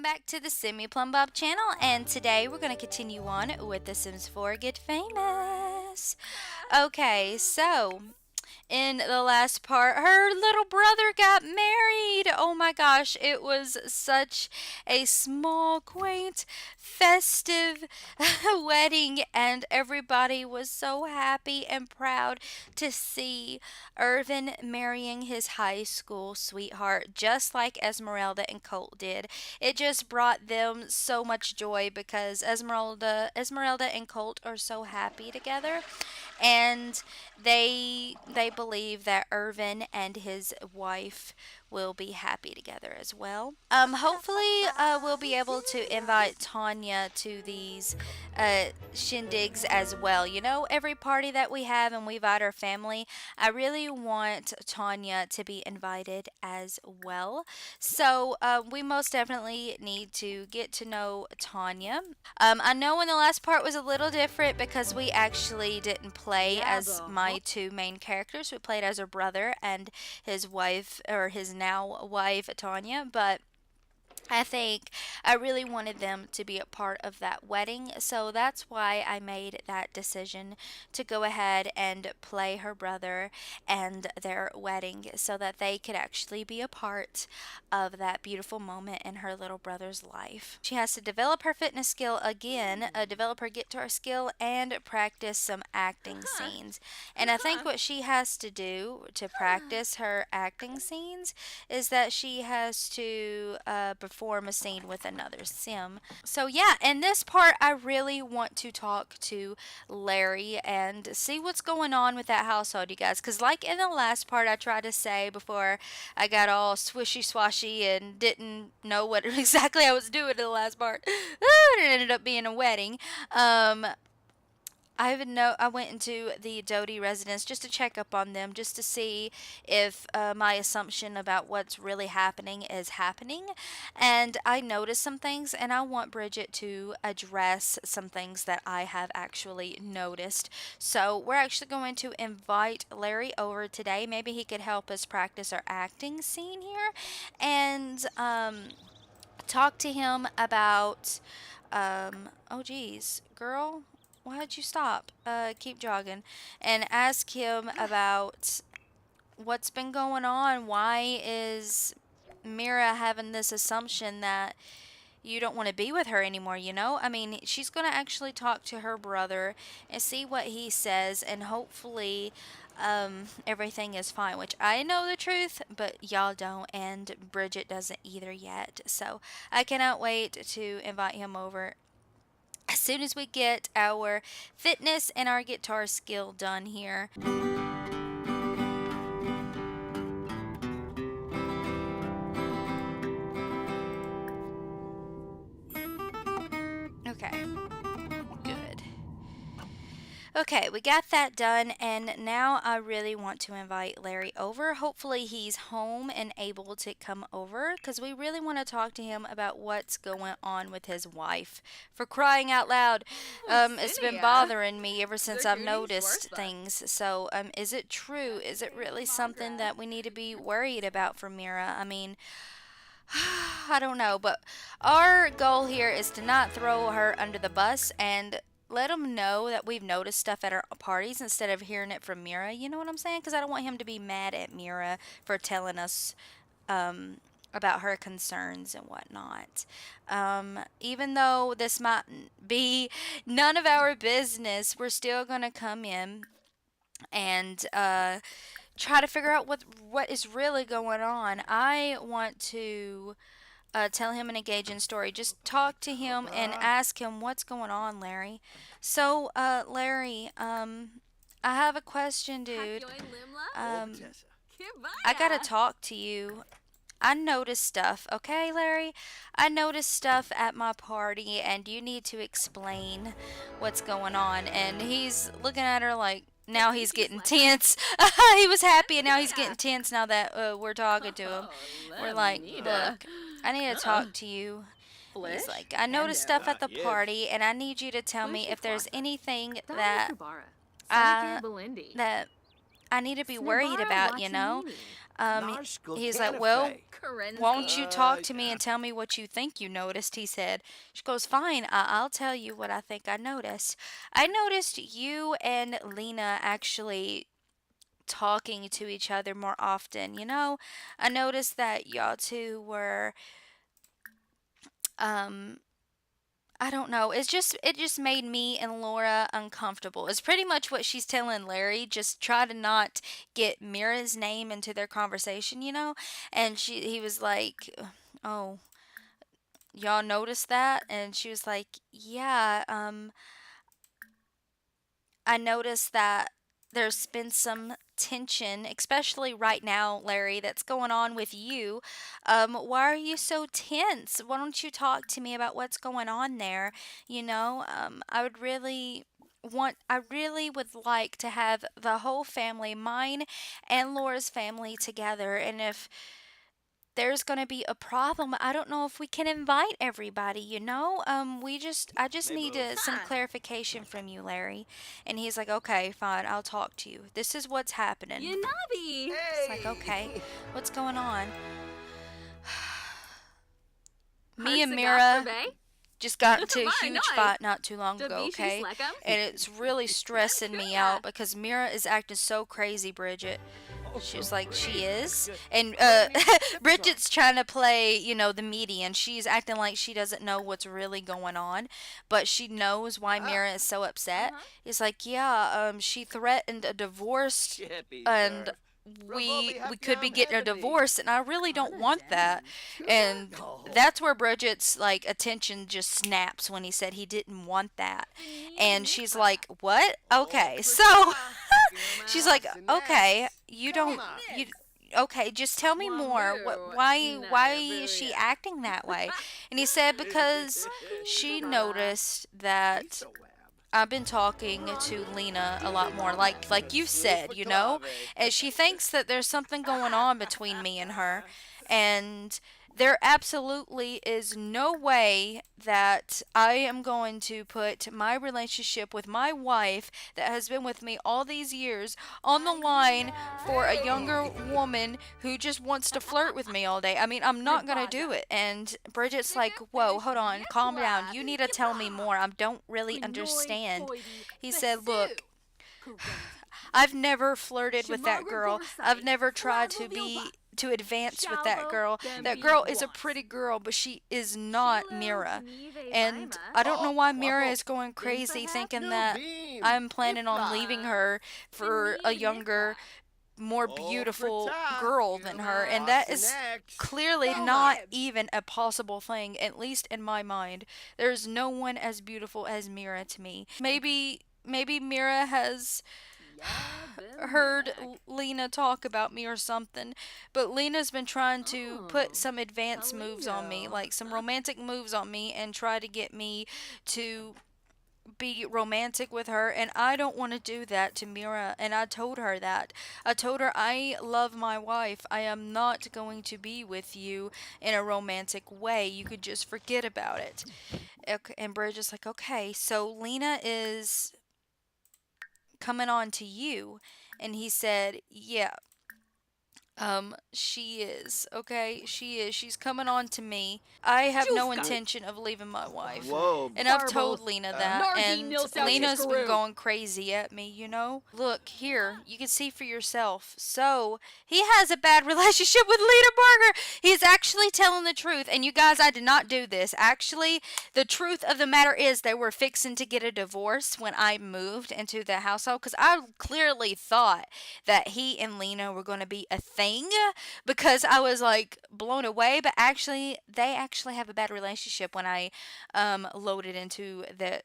back to the Simi Plum Bob channel, and today we're going to continue on with The Sims 4 Get Famous. Okay, so in the last part, her little brother got married. Oh my gosh, it was such a small, quaint, festive wedding, and everybody was so happy and proud to see Irvin marrying his high school sweetheart, just like Esmeralda and Colt did. It just brought them so much joy because Esmeralda and Colt are so happy together, and they believe that Irvin and his wife will be happy together as well. Hopefully, we'll be able to invite Tanya to these shindigs as well. You know, every party that we have and we invite our family, I really want Tanya to be invited as well. So we most definitely need to get to know Tanya. I know in the last part was a little different because we actually didn't play as my two main characters. We played as her brother and his wife, or his now wife, Tanya, but I think I really wanted them to be a part of that wedding, so that's why I made that decision to go ahead and play her brother and their wedding so that they could actually be a part of that beautiful moment in her little brother's life. She has to develop her fitness skill again, develop her guitar skill, and practice some acting scenes. And I think what she has to do to practice her acting scenes is that she has to perform a scene with another sim. So yeah, in this part I really want to talk to Larry and see what's going on with that household, you guys, because like in the last part I tried to say before I got all swishy swashy and didn't know what exactly I was doing in the last part. It ended up being a wedding. I went into the Doty residence just to check up on them, just to see if my assumption about what's really happening is happening. And I noticed some things, and I want Bridget to address some things that I have actually noticed. So we're actually going to invite Larry over today. Maybe he could help us practice our acting scene here, and talk to him about. Oh geez, girl, why did you stop? Keep jogging. And ask him about what's been going on. Why is Mira having this assumption that you don't want to be with her anymore, you know? I mean, she's going to actually talk to her brother and see what he says, and hopefully everything is fine, which I know the truth, but y'all don't, and Bridget doesn't either yet. So I cannot wait to invite him over as soon as we get our fitness and our guitar skill done here. Okay, good. Okay, we got that done, and now I really want to invite Larry over. Hopefully, he's home and able to come over because we really want to talk to him about what's going on with his wife. For crying out loud, it's been bothering me ever since I've noticed things. So, is it true? Is it really something that we need to be worried about for Mira? I mean, I don't know, but our goal here is to not throw her under the bus and let him know that we've noticed stuff at our parties instead of hearing it from Mira. You know what I'm saying? Because I don't want him to be mad at Mira for telling us about her concerns and whatnot. Even though this might be none of our business, we're still going to come in and try to figure out what is really going on. I want to tell him an engaging story. Just talk to him and ask him what's going on, Larry. So, Larry, I have a question, dude. Um, I gotta talk to you. I noticed stuff, okay, Larry? I noticed stuff at my party, and you need to explain what's going on. And he's looking at her like, now he's getting tense. He was happy, and now he's getting tense now that we're talking to him. We're like, look, I need to talk to you. He's like, I noticed stuff at the party, and I need you to tell me if there's anything that I, that I need to be worried Snibara about, you know? Latinini. Um, Narshko he's like, well, won't you Karenzi. talk to me and tell me what you think you noticed? He said. She goes, fine, I'll tell you what I think I noticed. I noticed you and Lena actually talking to each other more often, you know? I noticed that y'all two were, um, I don't know. It just made me and Laura uncomfortable. It's pretty much what she's telling Larry. Just try to not get Mira's name into their conversation, you know? And he was like, "Oh, y'all noticed that?" And she was like, "Yeah, I noticed that there's been some tension, especially right now, Larry, that's going on with you. Why are you so tense? Why don't you talk to me about what's going on there? You know, I really would like to have the whole family, mine and Laura's family, together. And if there's going to be a problem, I don't know if we can invite everybody, you know? I just need some clarification from you, Larry." And he's like, "Okay, fine, I'll talk to you. This is what's happening." Yanabi. It's like, "Okay, what's going on?" Me and Mira just got into a huge fight not too long ago, okay? And it's really stressing me out because Mira is acting so crazy, Bridget. She was like, she is. And Bridget's trying to play, you know, the median. She's acting like she doesn't know what's really going on, but she knows why Mira is so upset. It's like, yeah, she threatened a divorce, and we could be getting a divorce, and I really don't want that. And that's where Bridget's like attention just snaps when he said he didn't want that. And she's like, "What? Okay." So she's like, "Okay, you don't you okay, just tell me more. Why is she acting that way?" And he said because she noticed that I've been talking to Lena a lot more, like you said, you know, and she thinks that there's something going on between me and her, and there absolutely is no way that I am going to put my relationship with my wife that has been with me all these years on the line for a younger woman who just wants to flirt with me all day. I mean, I'm not going to do it. And Bridget's like, "Whoa, hold on, calm down. You need to tell me more. I don't really understand." He said, "Look, I've never flirted with that girl. I've never tried to advance with that girl. That girl is a pretty girl, but she is not Mira. And I don't know why Mira is going crazy thinking that I'm planning on leaving her for a younger, more beautiful girl than her. And that is clearly not even a possible thing, at least in my mind. There's no one as beautiful as Mira to me. Maybe Mira has heard Lena talk about me or something, but Lena's been trying to put some advanced moves on me, like some romantic moves on me, and try to get me to be romantic with her, and I don't want to do that to Mira. And I told her that. I told her I love my wife. I am not going to be with you in a romantic way. You could just forget about it. Okay, and Bridget's like, "Okay, so Lena is coming on to you." And he said, "Yeah, she is. Okay, she is. She's coming on to me. I have no intention of leaving my wife." Whoa. And I've told Lena that, and Lena's been going crazy at me, you know? Look, here, you can see for yourself. So, he has a bad relationship with Lena Barker. He's actually telling the truth. And you guys, I did not do this. Actually, the truth of the matter is they were fixing to get a divorce when I moved into the household, because I clearly thought that he and Lena were going to be a thing, because I was like blown away. But actually, they actually have a bad relationship when I loaded into the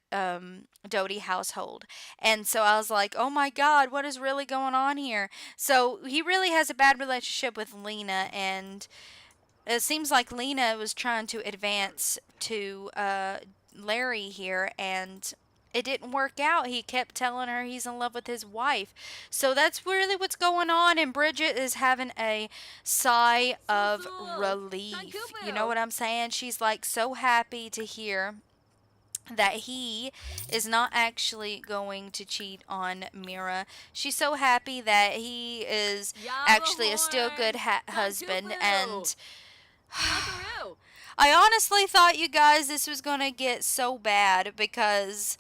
Doty household. And so I was like, "Oh my God, what is really going on here?" So he really has a bad relationship with Lena, and it seems like Lena was trying to advance to Larry here, and it didn't work out. He kept telling her he's in love with his wife. So that's really what's going on, and Bridget is having a sigh of relief. You know what I'm saying? She's like so happy to hear that he is not actually going to cheat on Mira. She's so happy that he is actually a still good husband. And I honestly thought, you guys, this was going to get so bad because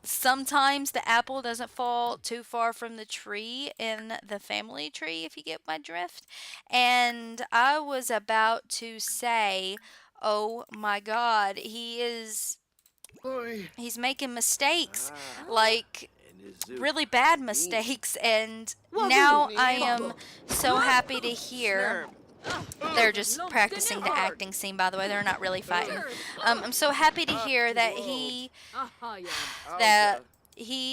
sometimes the apple doesn't fall too far from the tree in the family tree, if you get my drift. And I was about to say, oh my god, he's making mistakes, like really bad mistakes. And now I am so happy to hear they're just practicing the acting scene, by the way. They're not really fighting. I'm so happy to hear that he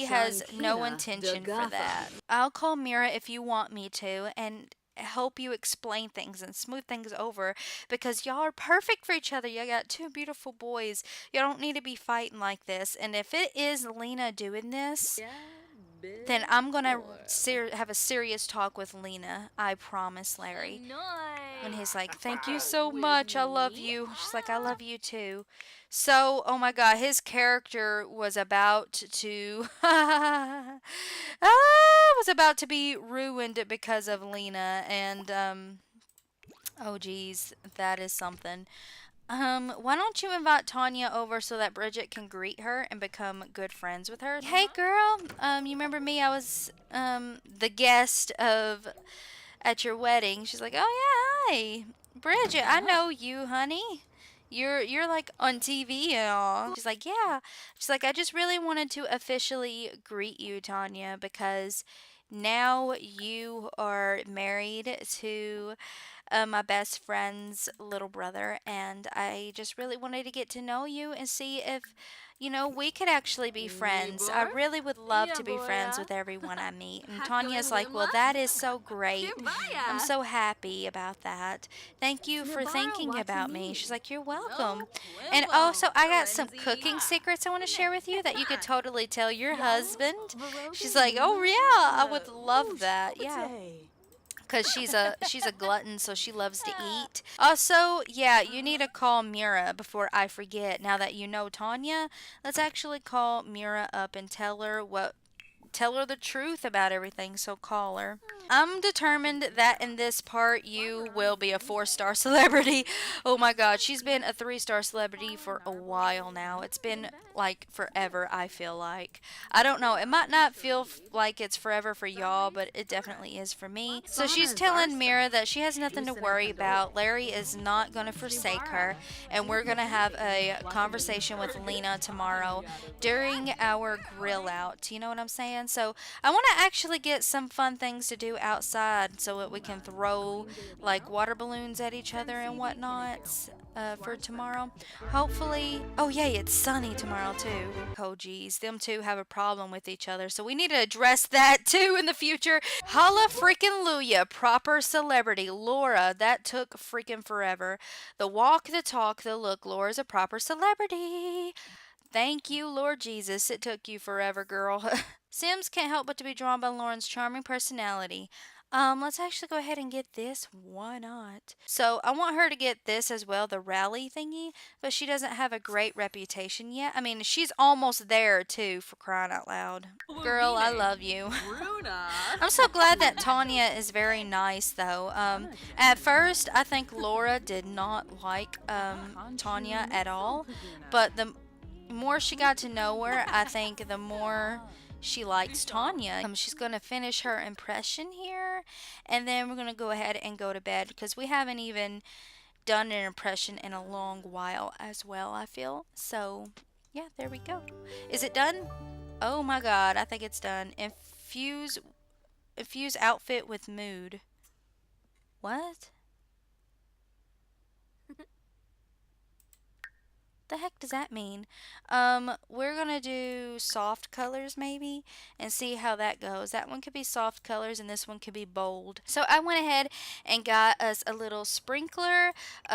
has no intention for that. I'll call Mira if you want me to and help you explain things and smooth things over, because y'all are perfect for each other. You got two beautiful boys. You don't need to be fighting like this. And if it is Lena doing this, then I'm gonna have a serious talk with Lena. I promise, Larry. And he's like, "Thank you so much. I love you." She's like, "I love you too." So, oh my God, his character was about to was about to be ruined because of Lena. And oh geez, that is something. Why don't you invite Tanya over so that Bridget can greet her and become good friends with her? Hey girl, you remember me? I was the guest of at your wedding. She's like, "Oh yeah, hi. Bridget, I know you, honey. You're like on TV and all." She's like, "Yeah." She's like, "I just really wanted to officially greet you, Tanya, because now you are married to my best friend's little brother, and I just really wanted to get to know you and see if, we could actually be friends. I really would love to be friends with everyone I meet." And Tanya's like, "Well, that is so great. I'm so happy about that. Thank you for thinking about me." She's like, "You're welcome." And also, I got some cooking secrets I want to share with you that you could totally tell your husband. She's like, "Oh, yeah, I would love that." Yeah, because she's a glutton, so she loves to eat. Also, yeah, you need to call Mira before I forget. Now that you know Tanya, let's actually call Mira up and tell her the truth about everything, so call her. I'm determined that in this part you will be a 4-star celebrity. Oh my god, she's been a 3-star celebrity for a while now. It's been like forever, I feel like. I don't know, it might not feel like it's forever for y'all, but it definitely is for me. So she's telling Mira that she has nothing to worry about. Larry is not going to forsake her, and we're going to have a conversation with Lena tomorrow during our grill out. You know what I'm saying? So I want to actually get some fun things to do outside so that we can throw like water balloons at each other and whatnot for tomorrow. Hopefully. Oh, yay, it's sunny tomorrow too. Oh, geez. Them two have a problem with each other, so we need to address that too in the future. Holla freaking Luya. Proper celebrity. Laura, that took freaking forever. The walk, the talk, the look. Laura's a proper celebrity. Thank you, Lord Jesus. It took you forever, girl. Sims can't help but to be drawn by Lauren's charming personality. Let's actually go ahead and get this. Why not? So I want her to get this as well, the rally thingy, but she doesn't have a great reputation yet. I mean, she's almost there too, for crying out loud. Girl, I love you. I'm so glad that Tanya is very nice, though. At first, I think Laura did not like Tanya at all, but the more she got to know her, I think the more she likes Tanya. She's going to finish her impression here, and then we're going to go ahead and go to bed because we haven't even done an impression in a long while as well, I feel. So, yeah, there we go. Is it done? Oh my god, I think it's done. Infuse outfit with mood. What? The heck does that mean? We're gonna do soft colors maybe and see how that goes. That one could be soft colors and this one could be bold. So I went ahead and got us a little sprinkler,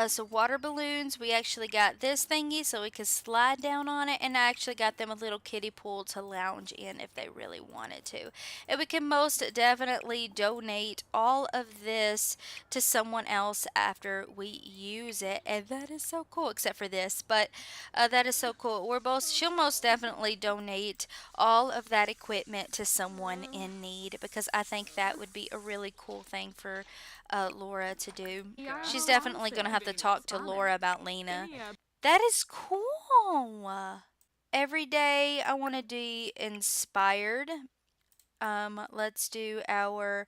some water balloons. We actually got this thingy so we could slide down on it, and I actually got them a little kiddie pool to lounge in if they really wanted to. And we can most definitely donate all of this to someone else after we use it, and that is so cool, except for this. But That is so cool. She'll most definitely donate all of that equipment to someone in need because I think that would be a really cool thing for Laura to do. She's definitely going to have to talk to Laura about Lena. That is cool. Every day I want to be inspired. Let's do our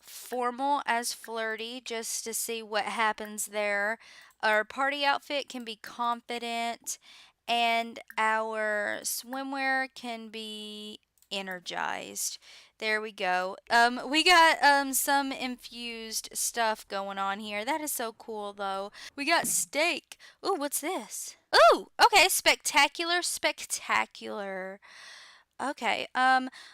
formal as flirty just to see what happens there. Our party outfit can be confident, and our swimwear can be energized. There we go. We got some infused stuff going on here. That is so cool though. We got steak. Ooh, what's this? Ooh, okay, spectacular, spectacular. Okay.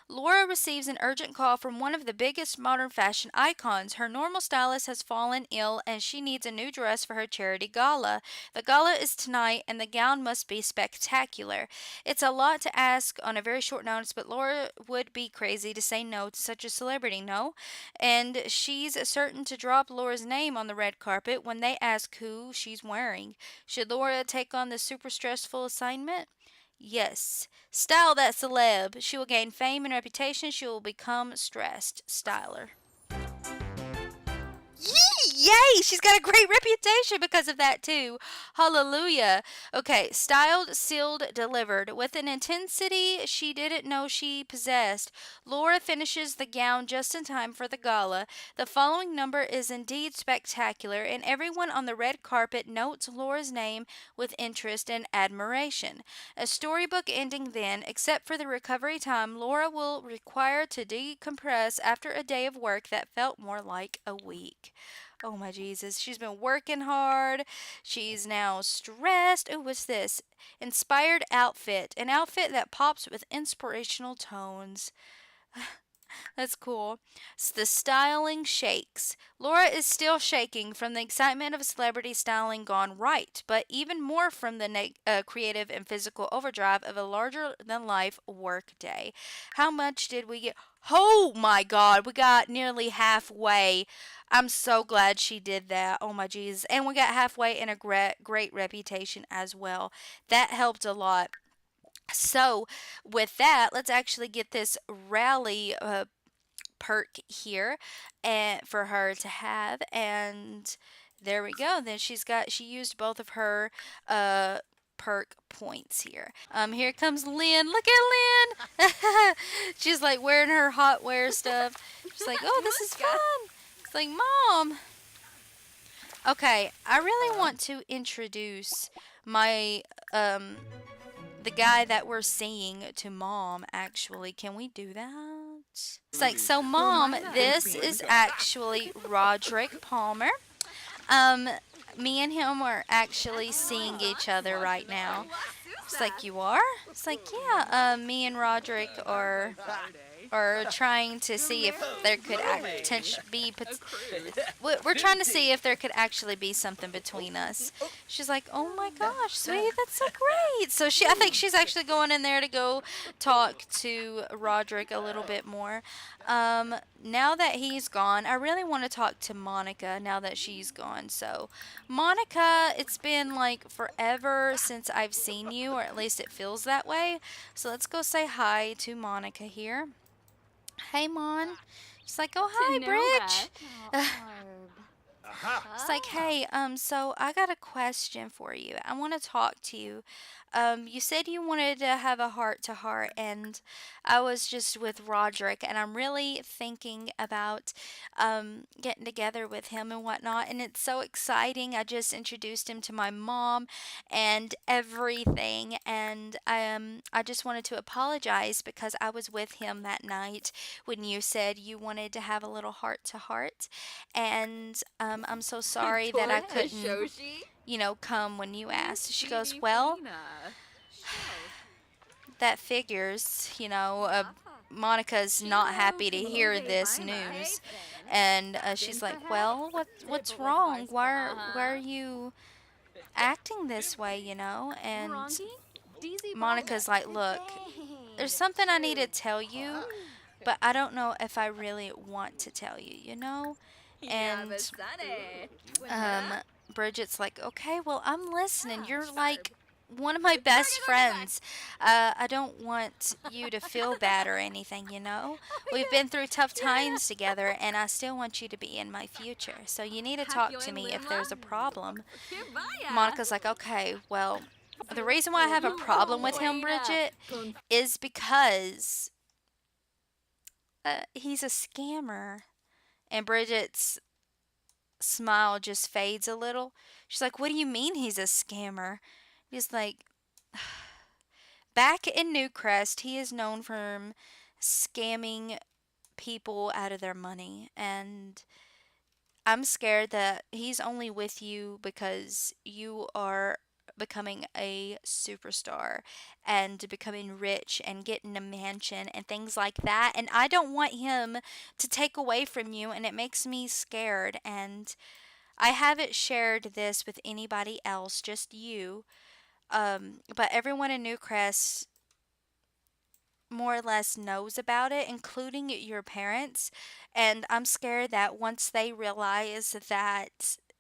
Laura receives an urgent call from one of the biggest modern fashion icons. Her normal stylist has fallen ill and she needs a new dress for her charity gala. The gala is tonight and the gown must be spectacular. It's a lot to ask on a very short notice, but Laura would be crazy to say no to such a celebrity, no? And she's certain to drop Laura's name on the red carpet when they ask who she's wearing. Should Laura take on this super stressful assignment? Yes. Style that celeb. She will gain fame and reputation. She will become stressed. Styler. Yay! She's got a great reputation because of that, too. Hallelujah. Okay, styled, sealed, delivered. With an intensity she didn't know she possessed, Laura finishes the gown just in time for the gala. The following number is indeed spectacular, and everyone on the red carpet notes Laura's name with interest and admiration. A storybook ending then, except for the recovery time Laura will require to decompress after a day of work that felt more like a week. Oh my Jesus. She's been working hard. She's now stressed. Oh, what's this? Inspired outfit. An outfit that pops with inspirational tones. That's cool. The styling shakes. Laura is still shaking from the excitement of celebrity styling gone right, but even more from the creative and physical overdrive of a larger than life work day. How much did we get? Oh my God, we got nearly halfway. I'm so glad she did that. Oh my Jesus. And we got halfway in a great reputation as well. That helped a lot. So, with that, let's actually get this rally perk here and for her to have, and there we go. Then she used both of her perk points here. Here comes Lynn. Look at Lynn. She's like wearing her hot wear stuff. She's like, oh, this is fun. It's like, Mom. Okay, I really want to introduce my the guy that we're seeing to Mom, actually. Can we do that? It's like, so Mom, this is actually Roderick Palmer. Um, Me and him are actually seeing each other right now. It's like, you are? It's like, yeah, me and Roderick are trying to see if there could we're trying to see if there could actually be something between us. She's like, oh my gosh, sweetie, that's so great. So I think she's actually going in there to go talk to Roderick a little bit more. Now that he's gone, I really want to talk to Monica now that she's gone. So, Monica, it's been like forever since I've seen you, or at least it feels that way. So let's go say hi to Monica here. Hey, Mon. She's like, oh, hi, Bridge. It's like, hey, so I got a question for you. I want to talk to you. You said you wanted to have a heart to heart, and I was just with Roderick, and I'm really thinking about getting together with him and whatnot, and it's so exciting. I just introduced him to my mom and everything, and I just wanted to apologize because I was with him that night when you said you wanted to have a little heart to heart, and I'm so sorry that I couldn't, come when you asked. She goes, well, that figures, Monica's not happy to hear this news. And she's like, well, what's wrong? Why are you acting this way, And Monica's like, look, there's something I need to tell you, but I don't know if I really want to tell you. And Bridget's like, okay, well, I'm listening. You're like one of my best friends. I don't want you to feel bad or anything, you know? We've been through tough times together, and I still want you to be in my future. So you need to talk to me if there's a problem. Monica's like, okay, well, the reason why I have a problem with him, Bridget, is because he's a scammer. And Bridget's smile just fades a little. She's like, what do you mean he's a scammer? He's like, back in Newcrest, he is known for scamming people out of their money. And I'm scared that he's only with you because you are becoming a superstar and becoming rich and getting a mansion and things like that. And I don't want him to take away from you, and it makes me scared. And I haven't shared this with anybody else, just you. But everyone in Newcrest more or less knows about it, including your parents. And I'm scared that once they realize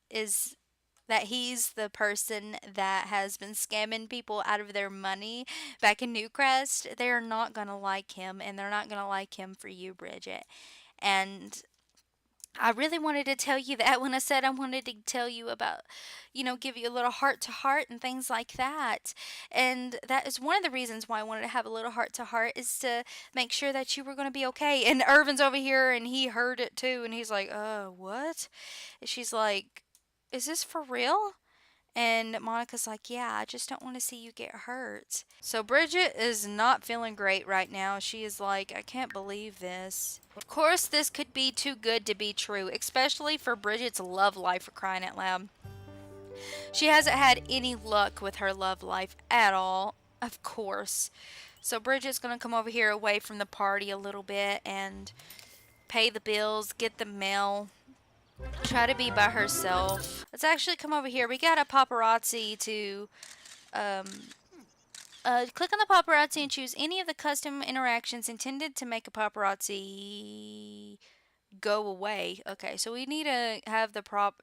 is that he's the person that has been scamming people out of their money back in Newcrest, they're not going to like him, and they're not going to like him for you, Bridget. And I really wanted to tell you that when I said I wanted to tell you about, give you a little heart to heart and things like that. And that is one of the reasons why I wanted to have a little heart to heart, is to make sure that you were going to be okay. And Irvin's over here and he heard it too. And he's like, what? And she's like, is this for real? And Monica's like, yeah, I just don't want to see you get hurt. So Bridget is not feeling great right now. She is like, I can't believe this. Of course, this could be too good to be true, especially for Bridget's love life, for crying out loud. She hasn't had any luck with her love life at all, of course. So Bridget's going to come over here away from the party a little bit and pay the bills, get the mail, try to be by herself. Let's actually come over here. We got a paparazzi to click on the paparazzi and choose any of the custom interactions intended to make a paparazzi go away. Okay, so we need to have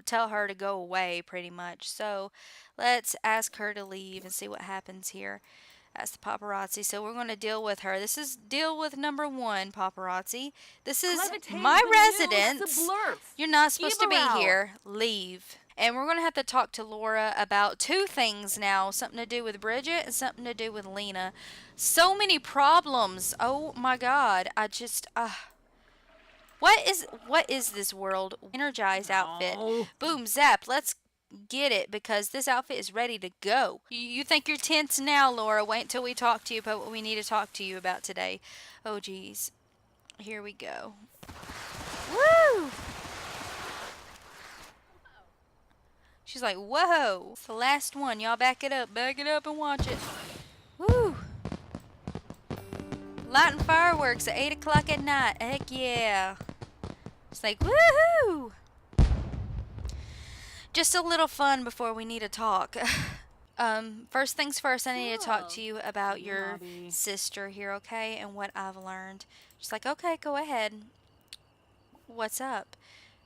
tell her to go away pretty much. So let's ask her to leave and see what happens here. That's the paparazzi. So we're going to deal with her. This is deal with number 1, paparazzi. This is my residence. You're not supposed to be here. Leave. And we're going to have to talk to Laura about 2 things now. Something to do with Bridget and something to do with Lena. So many problems. Oh my God. I just, what is this world? Energized outfit. Boom, zap. Let's get it, because this outfit is ready to go. You think you're tense now, Laura. Wait until we talk to you about what we need to talk to you about today. Oh, geez. Here we go. Woo! She's like, whoa. It's the last one. Y'all back it up. Back it up and watch it. Woo! Lighting fireworks at 8 o'clock at night. Heck yeah. It's like, woohoo! Just a little fun before we need to talk. First things first, I need to talk to you about your sister here, okay? And what I've learned. She's like, okay, go ahead. What's up?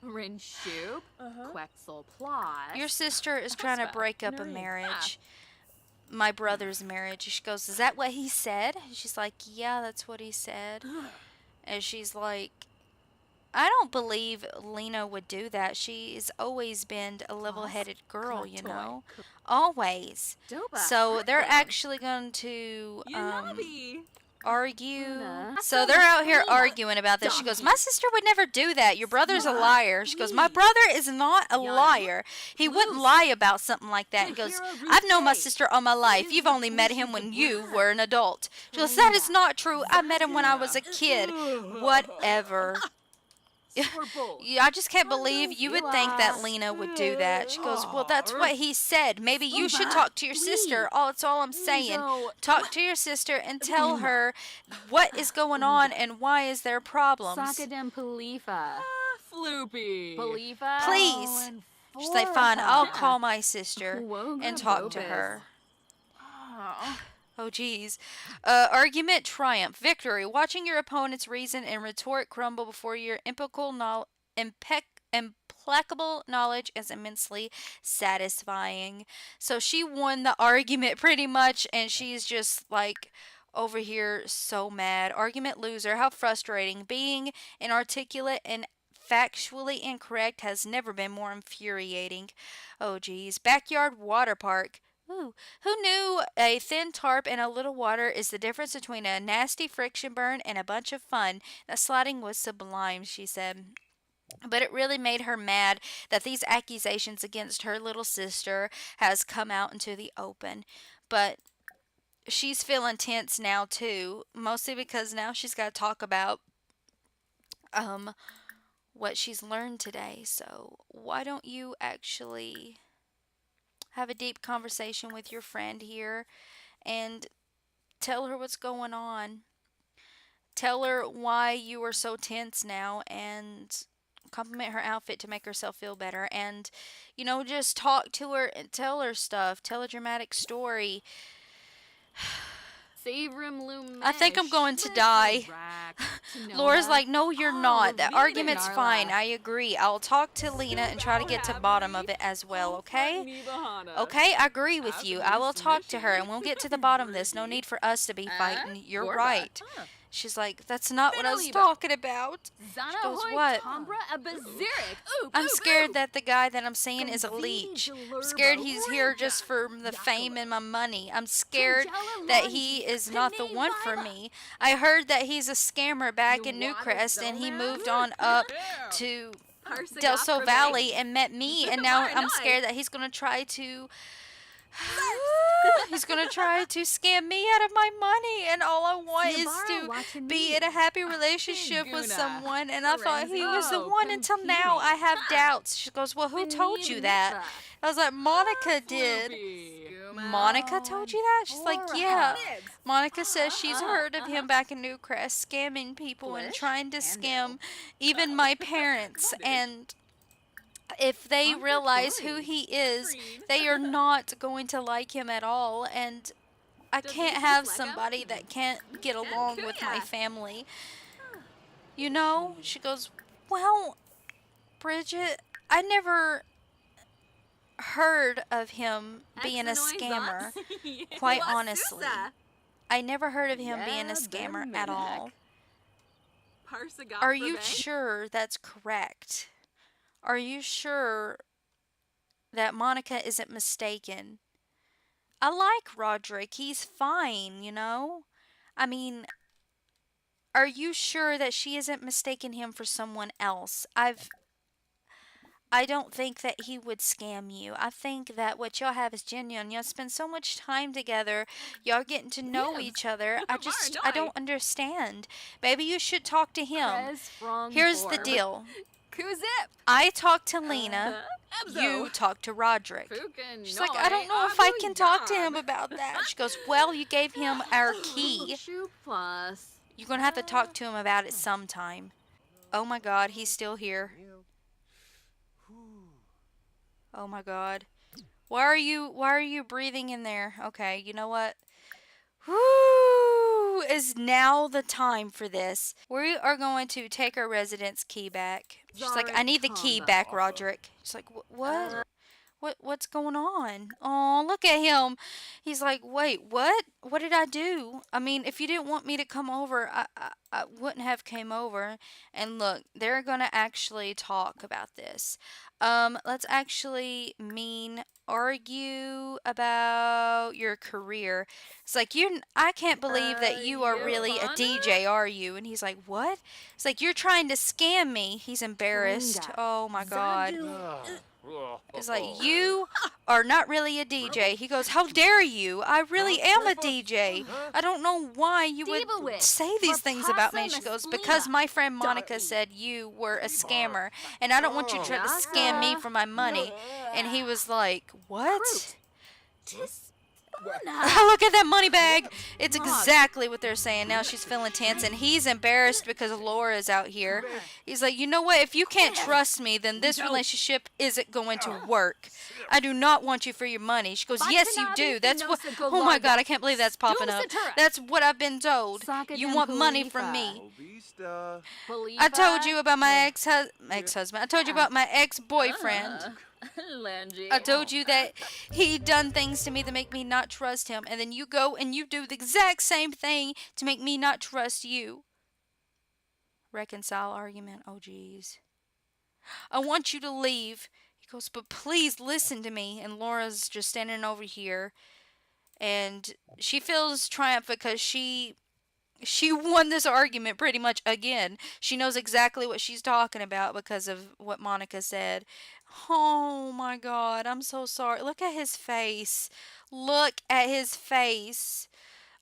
Rinshoop, Quetzal Plus. Your sister is trying to break up a marriage. My brother's marriage. She goes, is that what he said? She's like, yeah, that's what he said. And she's like, I don't believe Lena would do that. She's always been a level-headed girl, you know? Always. So they're actually going to argue. So they're out here arguing about this. She goes, my sister would never do that. Your brother's a liar. She goes, my brother is not a liar. He wouldn't lie about something like that. He goes, I've known my sister all my life. You've only met him when you were an adult. She goes, that is not true. I met him when I was a kid. Whatever. Yeah, I just can't believe you would think that Lena would do that. She goes, well, that's what he said. Maybe you should talk to your sister. Oh, that's all I'm saying. Talk to your sister and tell her what is going on and why is there problems. Sakadem Palifa. Floopy. Palifa. Please. She's like, fine, I'll call my sister and talk to her. Oh, geez. Argument, triumph, victory. Watching your opponent's reason and retort crumble before your impeccable implacable knowledge is immensely satisfying. So she won the argument pretty much, and she's just like over here so mad. Argument loser. How frustrating. Being inarticulate and factually incorrect has never been more infuriating. Oh geez. Backyard water park. Ooh, who knew a thin tarp and a little water is the difference between a nasty friction burn and a bunch of fun? That sliding was sublime, she said. But it really made her mad that these accusations against her little sister has come out into the open. But she's feeling tense now too, mostly because now she's got to talk about um what she's learned today. So, why don't you actually have a deep conversation with your friend here and tell her what's going on? Tell her why you are so tense now and compliment her outfit to make herself feel better, and just talk to her and tell her stuff. Tell a dramatic story. I think I'm going to die. Laura's like, no, you're not. That argument's fine. I agree. I'll talk to Lena and try to get to the bottom of it as well, okay? Okay, I agree with you. I will talk to her and we'll get to the bottom of this. No need for us to be fighting. You're right. She's like, that's not what I was talking about. She goes, what? I'm scared that the guy that I'm seeing is a leech. I'm scared he's here just for the fame and my money. I'm scared that he is not the one for me. I heard that he's a scammer back in Newcrest and he moved on up to Del Sol Valley and met me, and now I'm scared that he's going to try to scam me out of my money, and all I want is to be in a happy relationship with someone, and I thought he was the one until now I have doubts. She goes, well, who told you that? I was like, Monica did. Monica told you that? She's like, yeah. Monica says she's heard of him back in Newcrest scamming people and trying to scam even my parents, and if they realize who he is, they are not going to like him at all, and I can't have somebody that can't get along with my family. She goes, well, Bridget, I never heard of him being a scammer, quite honestly. I never heard of him being a scammer at all. Are you sure that's correct? Are you sure that Monica isn't mistaken? I like Roderick. He's fine, I mean, are you sure that she isn't mistaken him for someone else? I don't think that he would scam you. I think that what y'all have is genuine. Y'all spend so much time together. Y'all getting to know each other. I don't understand. Maybe you should talk to him. Here's the deal. I talked to Lena, you talked to Roderick. She's like, I don't know if I can talk to him about that. She goes, well, you gave him our key. You're going to have to talk to him about it sometime. Oh my God, he's still here. Oh my God. Why are you breathing in there? Okay, you know what? Whoo! Is now the time for this. We are going to take our residence key back. She's like, I need the key back, Roderick. She's like, what? What's going on? Oh, look at him. He's like, wait, what? What did I do? I mean, if you didn't want me to come over, I wouldn't have came over. And look, they're going to actually talk about this. Let's actually argue about your career. It's like, I can't believe that you are really a DJ, are you? And he's like, what? It's like, you're trying to scam me. He's embarrassed. Oh my God. It's like, you are not really a DJ. He goes, how dare you? I really am a DJ. I don't know why you would say these things about me. She goes, because my friend Monica said you were a scammer, and I don't want you to try to scam me for my money. And he was like, what? Look at that money bag. It's Mug. exactly what they're saying. Now she's feeling tense, and he's embarrassed because Laura is out here. He's like, you know what? If you can't trust me, then this relationship isn't going to work. I do not want you for your money. She goes, yes, you do. That's what. Oh my God, I can't believe that's popping up. That's what I've been told. You want money from me. I told you about my ex-husband. I told you about my ex-boyfriend. I told you that he done things to me that make me not trust him, and then you go and you do the exact same thing to make me not trust you. Reconcile argument. Oh geez. I want you to leave. He goes, but please listen to me. And Laura's just standing over here, and she feels triumphant because she won this argument pretty much again. She knows exactly what she's talking about because of what Monica said. Oh my God, I'm so sorry. Look at his face. Look at his face.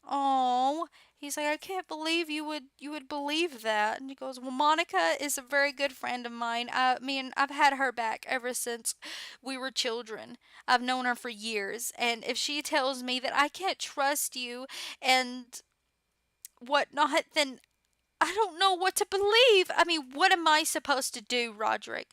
Oh, he's like, I can't believe you would believe that. And he goes, well, Monica is a very good friend of mine. I've had her back ever since we were children. I've known her for years, and if she tells me that I can't trust you and whatnot, then I don't know what to believe. I mean, what am I supposed to do, Roderick?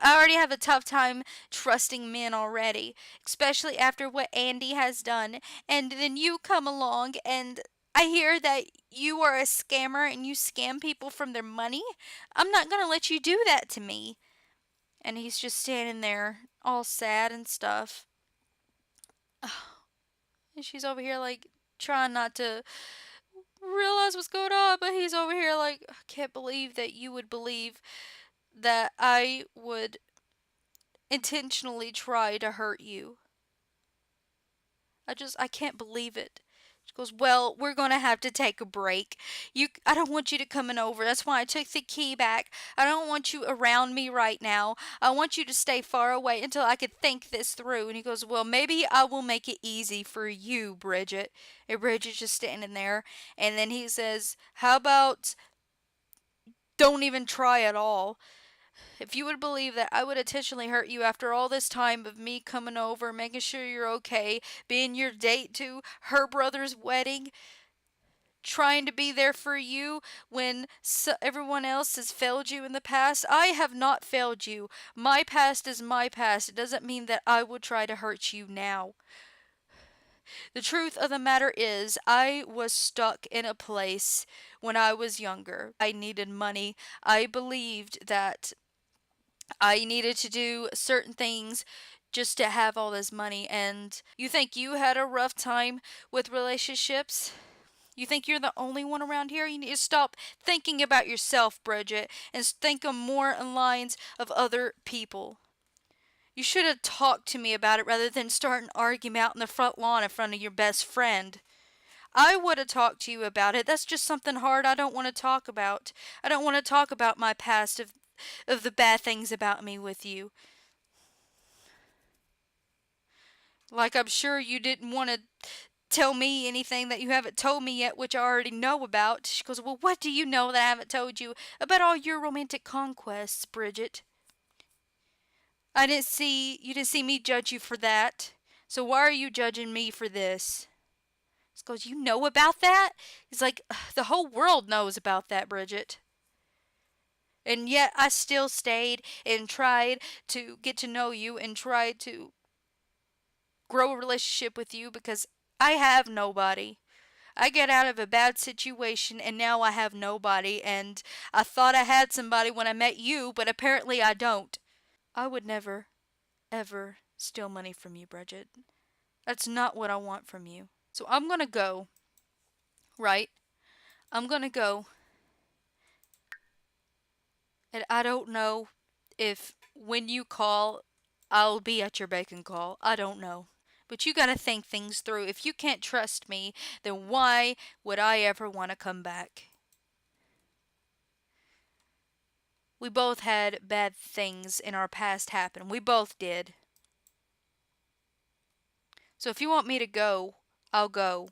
I already have a tough time trusting men already, especially after what Andy has done. And then you come along and I hear that you are a scammer and you scam people from their money. I'm not going to let you do that to me. And he's just standing there all sad and stuff. And she's over here like trying not to realize what's going on, but he's over here like, I can't believe that you would believe that I would intentionally try to hurt you. I can't believe it. She goes, well, we're going to have to take a break. I don't want you to coming over. That's why I took the key back. I don't want you around me right now. I want you to stay far away until I could think this through. And he goes, well, maybe I will make it easy for you, Bridget. And Bridget's just standing there. And then he says, how about don't even try at all? If you would believe that I would intentionally hurt you after all this time of me coming over, making sure you're okay, being your date to her brother's wedding, trying to be there for you when everyone else has failed you in the past. I have not failed you. My past is my past. It doesn't mean that I would try to hurt you now. The truth of the matter is, I was stuck in a place when I was younger. I needed money. I believed that I needed to do certain things just to have all this money. And you think you had a rough time with relationships? You think you're the only one around here? You need to stop thinking about yourself, Bridget, and think of more in lines of other people. You should have talked to me about it rather than start an argument out in the front lawn in front of your best friend. I would have talked to you about it. That's just something hard I don't want to talk about. I don't want to talk about my past of the bad things about me with you. Like I'm sure you didn't want to tell me anything that you haven't told me yet, which I already know about. She goes, well, what do you know that I haven't told you about all your romantic conquests, Bridget? You didn't see me judge you for that. So why are you judging me for this? He goes, you know about that? He's like, the whole world knows about that, Bridget. And yet I still stayed and tried to get to know you and tried to grow a relationship with you because I have nobody. I get out of a bad situation and now I have nobody, and I thought I had somebody when I met you, but apparently I don't. I would never, ever steal money from you, Bridget. That's not what I want from you. So I'm gonna go, right? I'm gonna go, and I don't know if when you call, I'll be at your beck and call. I don't know. But you gotta think things through. If you can't trust me, then why would I ever want to come back? We both had bad things in our past happen. We both did. So if you want me to go, I'll go.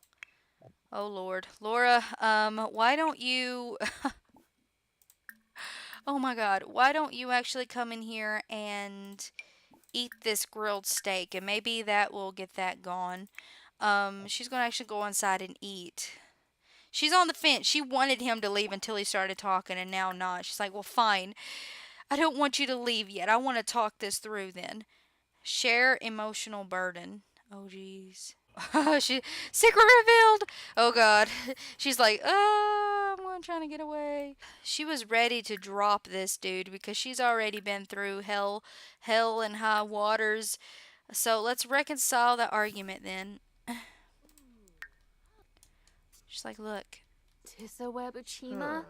Oh Lord. Laura, why don't you Oh my God, why don't you actually come in here and eat this grilled steak, and maybe that will get that gone. She's gonna actually go inside and eat. She's on the fence. She wanted him to leave until he started talking, and now not. She's like, well, fine. I don't want you to leave yet. I want to talk this through then. Share emotional burden. Oh, jeez. she secret revealed. Oh God. She's like, I'm trying to get away. She was ready to drop this dude because she's already been through hell and high waters. So let's reconcile the argument then. She's like, look. Tissa Webuchima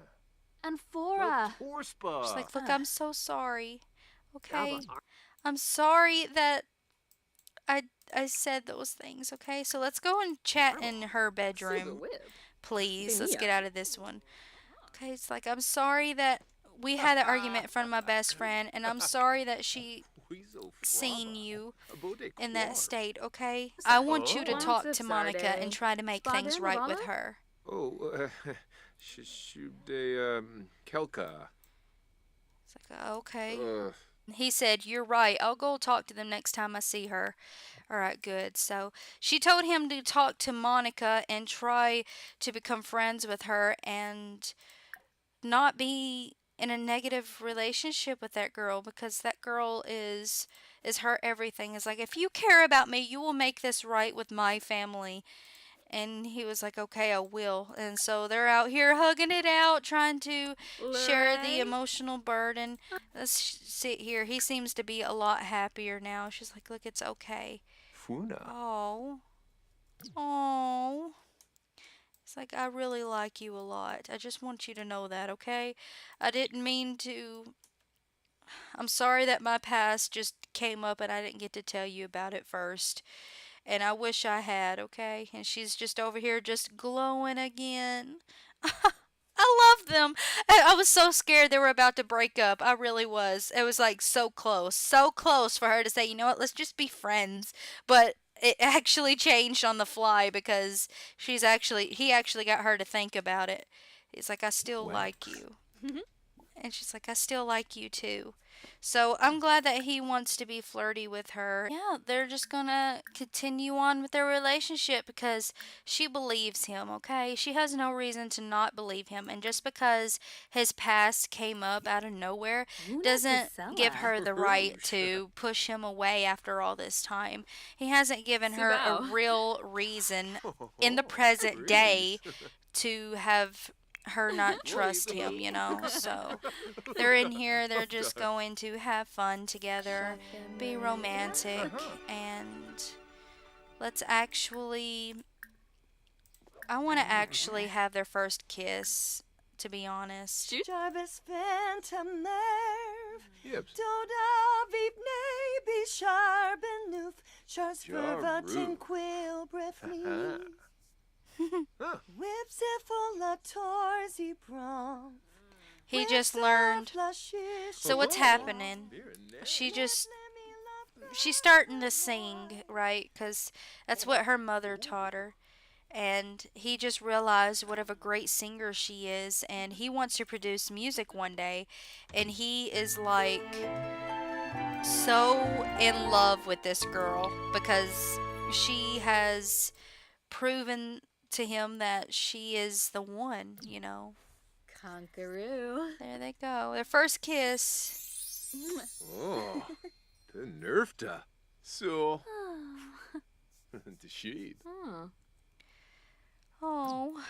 and Fora. She's like, look, I'm so sorry. Okay. I'm sorry that I I said those things, okay? So let's go and chat in her bedroom. Please. Let's get out of this one. Okay, it's like I'm sorry that we had an argument in front of my best friend, and I'm sorry that she seen you in that state, okay? I want you to talk to Monica and try to make things right with her. Oh, Kelka. It's like, okay. He said, you're right. I'll go talk to them next time I see her. All right, good. So she told him to talk to Monica and try to become friends with her and not be in a negative relationship with that girl because that girl is her everything. It's like if you care about me, you will make this right with my family. And he was like, okay, I will. And so they're out here hugging it out, trying to share the emotional burden. Let's sit here. He seems to be a lot happier now. She's like, look, it's okay. Funa. Oh. Oh. It's like, I really like you a lot. I just want you to know that, okay? I didn't mean to. I'm sorry that my past just came up and I didn't get to tell you about it first. And I wish I had, okay? And she's just over here just glowing again. I love them. I was so scared they were about to break up. I really was. It was like so close for her to say, you know what, let's just be friends. But it actually changed on the fly because he actually got her to think about it. He's like, I still like you. And she's like, I still like you too. So I'm glad that he wants to be flirty with her. Yeah, they're just gonna continue on with their relationship because she believes him, okay? She has no reason to not believe him. And just because his past came up out of nowhere doesn't give her the right to push him away after all this time. He hasn't given her a real reason in the present day to have her not trust him, you know. So they're in here, they're just going to have fun together, be romantic, and let's actually I want to actually have their first kiss, to be honest. Jarvis Phantom Nerve. Yep. Doda Veep Naby Sharben Noof. Shars Vervatin Quill Breath Me. Whips full of Torsy Brom. He just learned. So what's happening? She's starting to sing, right? Because that's what her mother taught her. And he just realized what of a great singer she is, and he wants to produce music one day. And he is like so in love with this girl because she has proven to him that she is the one, you know. Conkaroo. There they go. Their first kiss. Oh, the nerfta. So. The shade. Oh,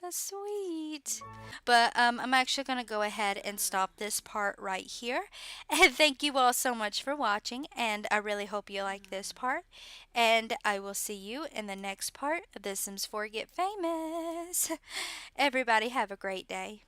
that's sweet. But I'm actually going to go ahead and stop this part right here. And thank you all so much for watching. And I really hope you like this part. And I will see you in the next part of The Sims 4 Get Famous. Everybody have a great day.